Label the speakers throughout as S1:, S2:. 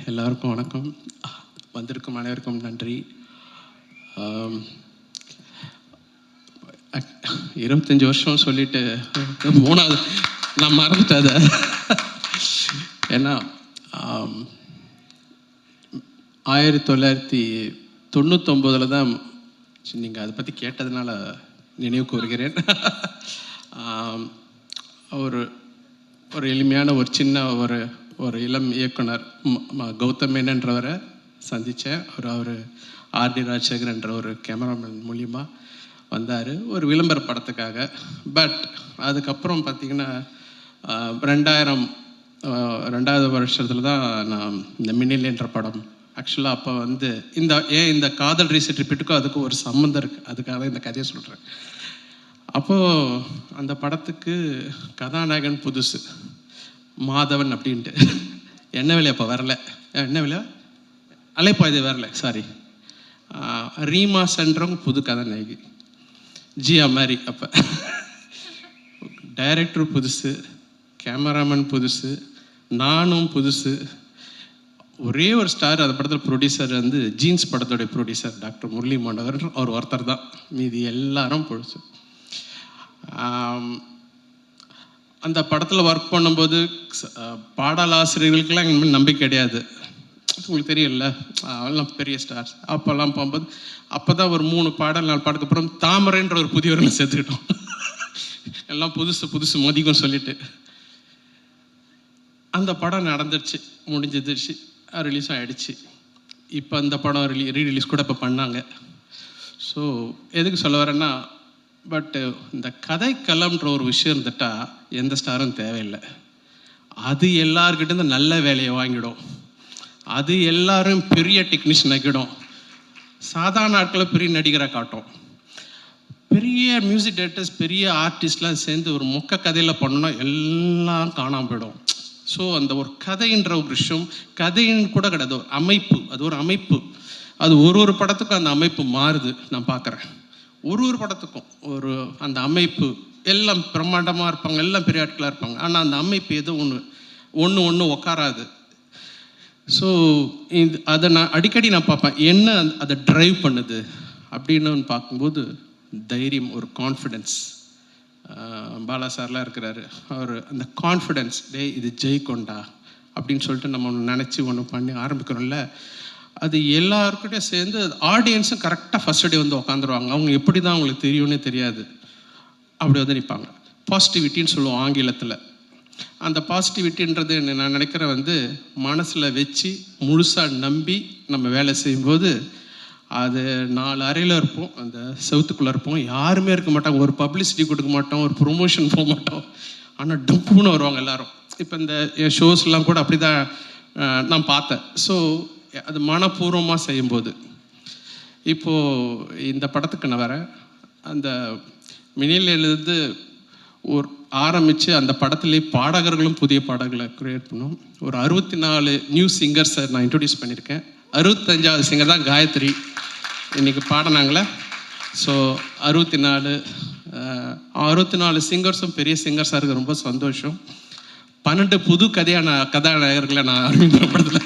S1: எல்லாருக்கும் வணக்கம். வந்திருக்கும் அனைவருக்கும் நன்றி. 25 வருஷம் சொல்லிட்டு 3வது நான் மறந்துட்டேன் அதை. ஏன்னா 1999 தான் நீங்கள் அதை பற்றி கேட்டதுனால நினைவுக்கு வருகிறேன். ஒரு எளிமையான ஒரு சின்ன ஒரு இளம் இயக்குனர் கௌதம் மேனன்றவரை சந்தித்தேன். அவர் ஆர்டி ராஜசேகர் என்ற ஒரு கேமராமேன் மூலிமா வந்தார் ஒரு விளம்பர படத்துக்காக. பட் அதுக்கப்புறம் பார்த்திங்கன்னா 2000வது வருஷத்தில் தான் நான் இந்த மின்னில் என்ற படம் ஆக்சுவலாக அப்போ இந்த காதல் ரீசெட் ரிப்பீட்டுக்கும் அதுக்கும் ஒரு சம்மந்தம் இருக்குது. அதுக்காக தான் இந்த கதையை சொல்கிறேன். அப்போது அந்த படத்துக்கு கதாநாயகன் புதுசு மாதவன் அப்படின்ட்டு என்ன வேலையை அப்போ வரல, என்ன வேலையா அலைப்பா இது வரல, சாரி ரீமா சென்றவங்க புது கதாநாயகி ஜியா மாதிரி. அப்போ டைரக்டர் புதுசு, கேமராமேன் புதுசு, நானும் புதுசு. ஒரே ஒரு ஸ்டார் அந்த படத்தில் ப்ரொடியூசர் ஜீன்ஸ் படத்தோடைய ப்ரொடியூசர் டாக்டர் முரளி மாண்டவர், அவர் ஒருத்தர் தான். மீதி எல்லாரும் புதுசு. அந்த படத்தில் ஒர்க் பண்ணும்போது பாடலாசிரியர்களுக்கெல்லாம் இனிமேல் நம்பிக்கை கிடையாது. உங்களுக்கு தெரியல, அவெல்லாம் பெரிய ஸ்டார்ஸ். அப்போல்லாம் போகும்போது அப்போ தான் ஒரு 3 பாடல் 4 பாடலுக்கு அப்புறம் தாமரைன்ற ஒரு புதியவர்களை சேர்த்துக்கிட்டோம். எல்லாம் புதுசு மதிக்கும் சொல்லிட்டு அந்த படம் நடந்துருச்சு, முடிஞ்சிருச்சு, ரிலீஸ் ஆகிடுச்சு. இப்போ அந்த படம் ரீரிலீஸ் கூட இப்போ பண்ணாங்க. ஸோ எதுக்கு சொல்ல வரேன்னா, பட்டு இந்த கதைக்களம்ன்ற ஒரு விஷயம் இருந்துட்டா எந்த ஸ்டாரும் தேவையில்லை. அது எல்லார்கிட்டேருந்து நல்ல வேலையை வாங்கிடும். அது எல்லாரும் பெரிய டெக்னீஷியன் ஆக்கிடும். சாதாரண ஆட்களை பெரிய நடிகராக காட்டும். பெரிய மியூசிக் டைரக்டர்ஸ் பெரிய ஆர்டிஸ்ட்லாம் சேர்ந்து ஒரு மொக்க கதையில் பண்ணோன்னா எல்லாம் காணாமல் போயிடும். ஸோ அந்த ஒரு கதைன்ற ஒரு விஷயம், கதைன்னு கூட கிடையாது, ஒரு அமைப்பு. அது ஒரு அமைப்பு. அது ஒரு படத்துக்கும் அந்த அமைப்பு மாறுது. நான் பார்க்குறேன் ஒரு படத்துக்கும் அந்த அமைப்பு. எல்லாம் பிரம்மாண்டமாக இருப்பாங்க, எல்லாம் பெரிய ஆட்களாக இருப்பாங்க. ஆனால் அந்த அமைப்பு எது ஒன்று உக்காராது. ஸோ அதை நான் அடிக்கடி பார்ப்பேன், என்ன அதை ட்ரைவ் பண்ணுது அப்படின்னு பார்க்கும்போது தைரியம், ஒரு கான்ஃபிடென்ஸ். பாலா சார்லாம் இருக்கிறாரு, அவர் அந்த கான்ஃபிடென்ஸ், இது ஜெயிக்கொண்டா அப்படின்னு சொல்லிட்டு நம்ம ஒன்று நினச்சி ஒன்று பண்ணி ஆரம்பிக்கிறோம்ல, அது எல்லாருக்கிட்டையும் சேர்ந்து ஆடியன்ஸும் கரெக்டாக ஃபஸ்ட் டே உட்காந்துருவாங்க. அவங்க எப்படி தான் அவங்களுக்கு தெரியும்னே தெரியாது, அப்படி நிற்பாங்க. பாசிட்டிவிட்டின்னு சொல்லுவோம் ஆங்கிலத்தில். அந்த பாசிட்டிவிட்டின்றது நான் நினைக்கிறேன் மனசில் வச்சு முழுசாக நம்பி நம்ம வேலை செய்யும்போது அது 4 அறையில் இருப்போம், அந்த செவத்துக்குள்ளே இருப்போம், யாருமே இருக்க மாட்டாங்க, ஒரு பப்ளிசிட்டி கொடுக்க மாட்டோம், ஒரு ப்ரொமோஷன் போக மாட்டோம். ஆனால் டப்புன்னு வருவாங்க எல்லாரும். இப்போ இந்த ஷோஸ்லாம் கூட அப்படி தான் நான் பார்த்தேன். ஸோ அது மனப்பூர்வமாக செய்யும்போது, இப்போது இந்த படத்துக்கு நான் வரேன். அந்த மினிலேருந்து ஒரு ஆரம்பித்து அந்த படத்துலேயே பாடகர்களும் புதிய பாடகர்களை க்ரியேட் பண்ணோம். ஒரு 64 நியூ சிங்கர்ஸை நான் இன்ட்ரடியூஸ் பண்ணியிருக்கேன். 65வது சிங்கர் தான் காயத்ரி இன்றைக்கி பாடினாங்களே. ஸோ 64 சிங்கர்ஸும் பெரிய சிங்கர்ஸாக இருக்குது, ரொம்ப சந்தோஷம். 12 புது கதாநாயகர்களை நான் அறிமுகப்படுத்தல.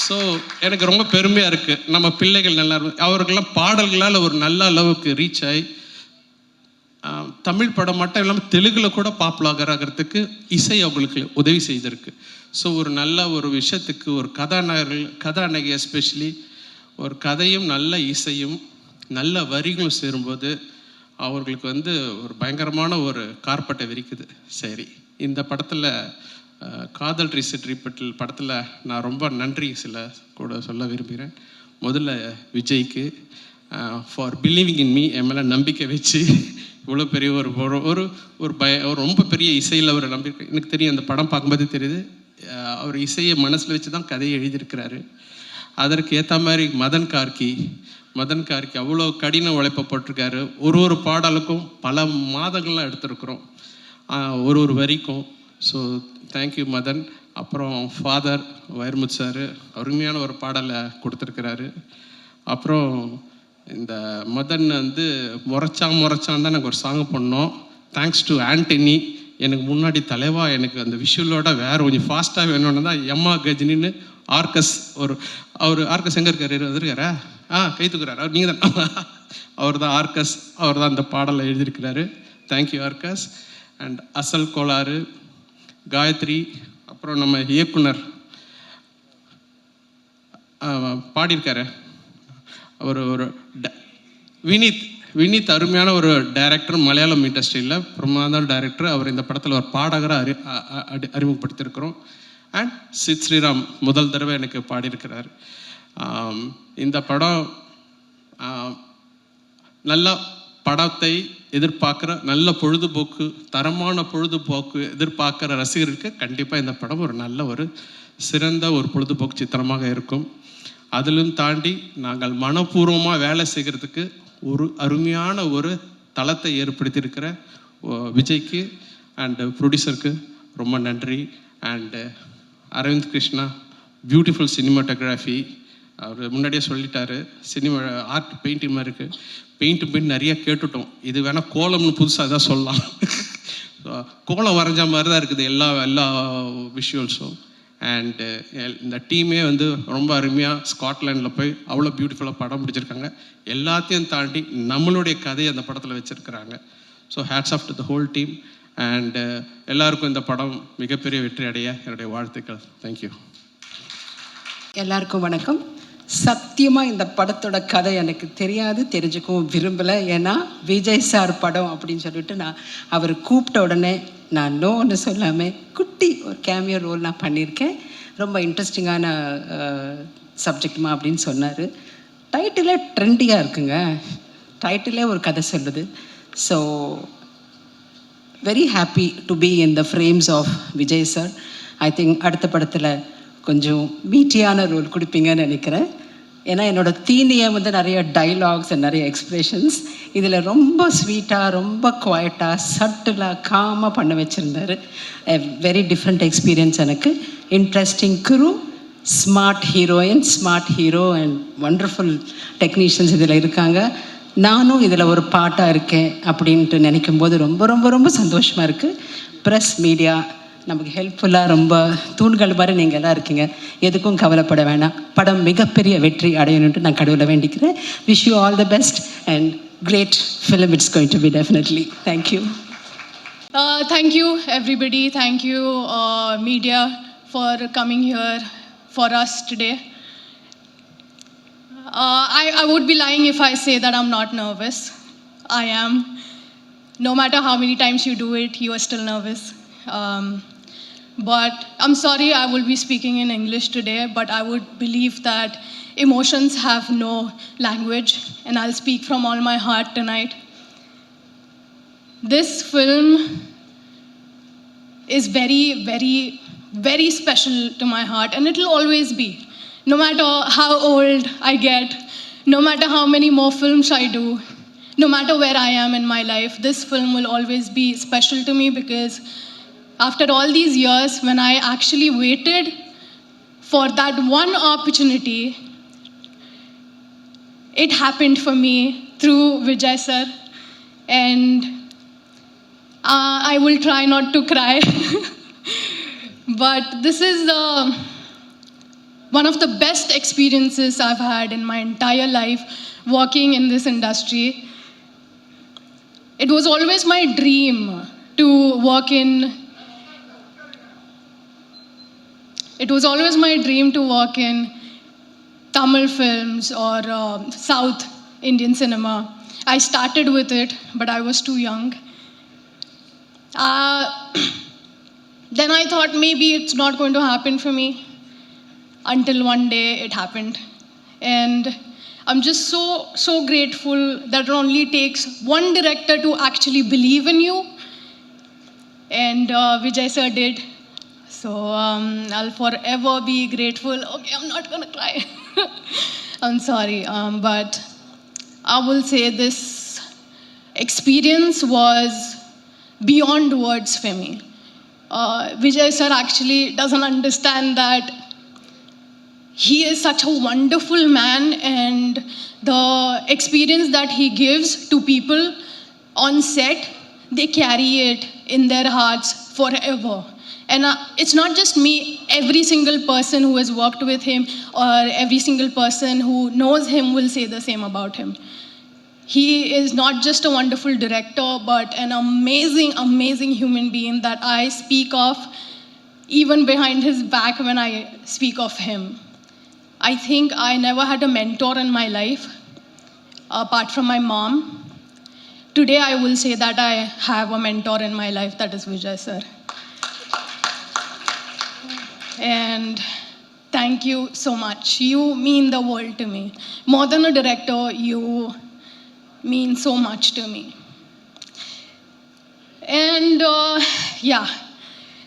S1: ஸோ எனக்கு ரொம்ப பெருமையாக இருக்குது. நம்ம பிள்ளைகள் நல்லா அவர்களெல்லாம் பாடல்களால் ஒரு நல்ல அளவுக்கு ரீச் ஆகி தமிழ் படம் மட்டும் இல்லாமல் தெலுங்கில் கூட பாப்புலர் ஆகிறதுக்கு இசை அவங்களுக்கு உதவி செய்திருக்கு. ஸோ ஒரு நல்ல ஒரு விஷயத்துக்கு ஒரு கதாநாயகி எஸ்பெஷலி ஒரு கதையும் நல்ல இசையும் நல்ல வரிகளும் சேரும்போது அவர்களுக்கு ஒரு பயங்கரமான ஒரு கார்பட்டை விரிக்குது. சரி, இந்த படத்தில் காதல் ரீசெட் ரிப்பீட் படத்தில் நான் ரொம்ப நன்றி கூட சொல்ல விரும்புகிறேன். முதல்ல விஜய்க்கு ஃபார் பிலீவிங் இன் மீ, என் மேலே நம்பிக்கை வச்சு இவ்வளோ பெரிய ஒரு ரொம்ப பெரிய இசையில் ஒரு நம்பிக்கை. எனக்கு தெரியும், அந்த படம் பார்க்கும்போது தெரியுது, அவர் இசையை மனசில் வச்சு தான் கதையை எழுதியிருக்கிறாரு. அதற்கு ஏற்ற மாதிரி மதன் கார்கி அவ்வளோ கடின உழைப்பை போட்டிருக்காரு. ஒரு பாடலுக்கும் பல மாதங்கள்லாம் எடுத்திருக்கிறோம், ஒரு வரிக்கும். So thank you Madhan. அப்புறம் ஃபாதர் வைரமுத்து சார் அருமையான ஒரு பாடலை கொடுத்துருக்கிறாரு. அப்புறம் இந்த மதன் முறைச்சான் தான் நாங்கள் ஒரு சாங் பண்ணோம். தேங்க்ஸ் டு ஆண்டனி, எனக்கு முன்னாடி தலைவா எனக்கு அந்த விஷுவலோட வேறு கொஞ்சம் ஃபாஸ்ட்டாக வேணும்னு தான் எம்மா கஜினின்னு ஆர்கஸ் அவர் ஆர்கஸ் எங்கே இருக்காரு வந்துருக்காரா கை தூக்குறாரு அவர் நீங்கள் தான் அவர் தான் ஆர்கஸ் அவர் தான் அந்த பாடலை எழுதியிருக்கிறாரு. தேங்க்யூ ஆர்கஸ். அண்ட் அசல் கோளாறு, காயத்ரி, அப்புறம் நம்ம இயக்குனர் பாடியிருக்காரு அவர் ஒரு வினீத் அருமையான ஒரு டைரக்டர், மலையாளம் இண்டஸ்ட்ரியில் பிரமாத டைரக்டர். அவர் இந்த படத்தில் ஒரு பாடகராக அறிமுகப்படுத்தியிருக்கிறோம். அண்ட் சித் ஸ்ரீராம் முதல் தடவை எனக்கு பாடியிருக்கிறார். இந்த படம் நல்ல படத்தை எதிர்பார்க்குற, நல்ல பொழுதுபோக்கு, தரமான பொழுதுபோக்கு எதிர்பார்க்குற ரசிகருக்கு கண்டிப்பாக இந்த படம் ஒரு நல்ல ஒரு சிறந்த ஒரு பொழுதுபோக்கு சித்திரமாக இருக்கும். அதிலும் தாண்டி நாங்கள் மனப்பூர்வமாக வேலை செய்கிறதுக்கு ஒரு அருமையான ஒரு தளத்தை ஏற்படுத்தியிருக்கிற விஜய்க்கு அண்டு ப்ரொடியூசருக்கு ரொம்ப நன்றி. And Aravind Krishna, beautiful cinematography. அவர் முன்னாடியே சொல்லிட்டாரு, சினிமா ஆர்ட் பெயிண்டிங் மாதிரி இருக்குது. பெயிண்ட் நிறைய கேட்டுட்டோம். இது வேணால் கோலம்னு புதுசாக தான் சொல்லலாம். கோலம் வரைஞ்ச மாதிரி தான் இருக்குது எல்லா விஷுவல்ஸும். அண்டு இந்த டீமே வந்து ரொம்ப அருமையாக ஸ்காட்லாண்டில் போய் அவ்வளோ பியூட்டிஃபுல்லாக படம் பிடிச்சிருக்காங்க. எல்லாத்தையும் தாண்டி நம்மளுடைய கதையை அந்த படத்தில் வச்சுருக்கிறாங்க. So hats off to the whole team. And எல்லாருக்கும் இந்த படம் மிகப்பெரிய வெற்றி அடைய என்னுடைய வாழ்த்துக்கள். தேங்க்யூ.
S2: எல்லாருக்கும் வணக்கம். சத்தியமாக இந்த படத்தோட கதை எனக்கு தெரியாது, தெரிஞ்சுக்கவும் விரும்பலை. ஏன்னா விஜய் சார் படம் அப்படின்னு சொல்லிட்டு நான் அவர் கூப்பிட்ட உடனே நான் நோன்னு சொல்லாமல் குட்டி ஒரு கேமியோ ரோல் நான் பண்ணியிருக்கேன். ரொம்ப இன்ட்ரெஸ்டிங்கான சப்ஜெக்ட்மா அப்படின்னு சொன்னார். டைட்டிலே ட்ரெண்டியாக இருக்குங்க, டைட்டிலே ஒரு கதை சொல்லுது. So very happy to be in the frames of Vijay sir. I think அடுத்த படத்தில் கொஞ்சம் மீட்டியான ரோல் கொடுப்பீங்கன்னு நினைக்கிறேன். ஏன்னா என்னோடய தீனியை வந்து நிறைய டைலாக்ஸ் அண்ட் நிறைய எக்ஸ்ப்ரெஷன்ஸ் இதில் ரொம்ப ஸ்வீட்டாக, ரொம்ப குவாய்ட்டாக, சட்டிலாக, காமாக பண்ண வச்சுருந்தார். வெரி டிஃப்ரெண்ட் எக்ஸ்பீரியன்ஸ் எனக்கு. Interesting Guru, smart heroine, smart hero and wonderful technicians இதில் இருக்காங்க. நானும் இதில் ஒரு பாட்டாக இருக்கேன் அப்படின்ட்டு நினைக்கும் போது ரொம்ப ரொம்ப ரொம்ப சந்தோஷமாக இருக்குது. ப்ரெஸ் மீடியா நமக்கு ஹெல்ப்ஃபுல்லாக ரொம்ப தூண்கள் மாதிரி நீங்கள் எல்லாம் இருக்கீங்க. எதுக்கும் கவலைப்பட வேணாம். படம் மிகப்பெரிய வெற்றி அடையணுன்ட்டு நான் கடவுளை வேண்டிக்கிறேன். Wish you all the best and great film it's going to be, definitely. Thank you.
S3: Thank you everybody. Thank you media for coming here for us today. I would be lying if I say that I'm not nervous. I am. No matter how many times you do it, you are still nervous. But I'm sorry I will be speaking in English today, but I would believe that emotions have no language, and I'll speak from all my heart tonight. This film is very, very, very special to my heart, and it'll always be. No matter how old I get, no matter how many more films I do, no matter where I am in my life, this film will always be special to me, because after all these years, when I actually waited for that one opportunity, it happened for me through Vijay sir, and I will try not to cry. But this is one of the best experiences I've had in my entire life working in this industry. It was always my dream to work in Tamil films or South Indian cinema. I started with it, but I was too young. Then I thought maybe it's not going to happen for me, until one day it happened. And I'm just so grateful that it only takes one director to actually believe in you, and Vijay sir did. So I'll forever be grateful. Okay, I'm not gonna cry. I'm sorry, but I will say this experience was beyond words for me. Vijay sir actually doesn't understand that he is such a wonderful man, and the experience that he gives to people on set, they carry it in their hearts forever. And it's not just me, every single person who has worked with him or every single person who knows him will say the same about him. He is not just a wonderful director, but an amazing, amazing human being that I speak of even behind his back when I speak of him. I think I never had a mentor in my life apart from my mom. Today I will say that I have a mentor in my life, that is Vijay sir. And thank you so much. You mean the world to me. More than a director, you mean so much to me. And yeah,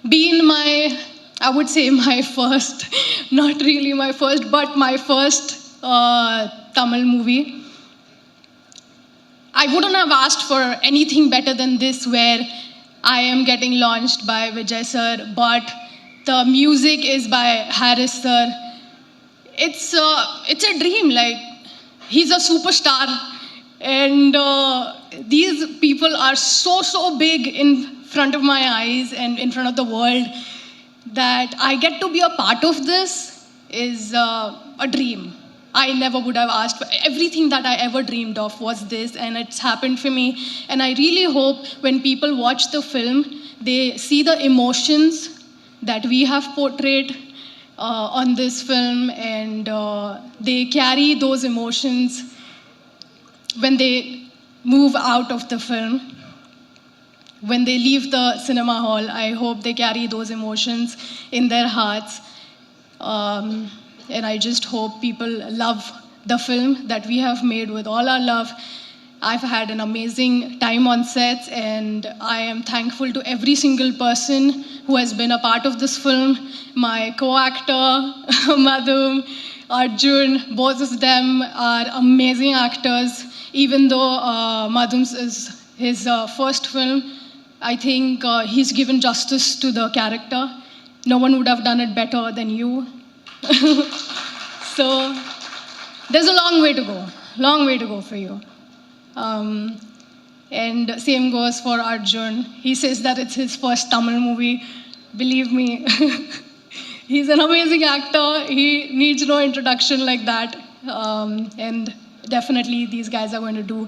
S3: being I would say my first, not really my first, but my first Tamil movie, I wouldn't have asked for anything better than this, where I am getting launched by Vijay sir, but the music is by Harris sir. It's a dream. Like, he's a superstar, and these people are so big in front of my eyes and in front of the world, that I get to be a part of this is a dream. I never would have asked for. Everything that I ever dreamed of was this, and it's happened for me. And I really hope when people watch the film, they see the emotions that we have portrayed on this film, and they carry those emotions when they move out of the film. When they leave the cinema hall, I hope they carry those emotions in their hearts. And I just hope people love the film that we have made with all our love. I've had an amazing time on sets, and I am thankful to every single person who has been a part of this film. My co-actor, Madhum, Arjun, both of them are amazing actors. Even though Madhum's is his first film, I think he's given justice to the character. No one would have done it better than you. So there's a long way to go for you. And same goes for Arjun. He says that it's his first Tamil movie. Believe me, he's an amazing actor. He needs no introduction like that. And definitely these guys are going to do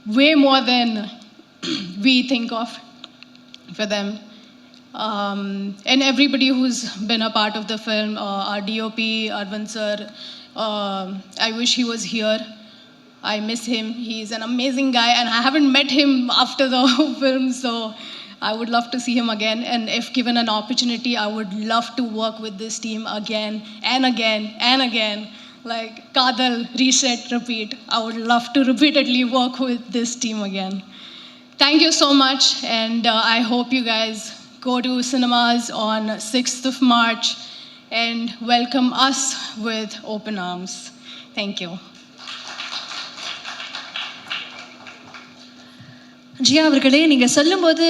S3: way more than we think of for them. And everybody who's been a part of the film, our DOP, Arvind sir, I wish he was here. I miss him. He's an amazing guy, and I haven't met him after the film, so I would love to see him again. And if given an opportunity, I would love to work with this team again and again and again. Like Kadal, reset, repeat. I would love to repeatedly work with this team again. Thank you so much, and I hope you guys go to cinemas on 6th of March and welcome us with open arms. Thank you.
S4: ஜியா அவர்களே, நீங்கள் சொல்லும்போது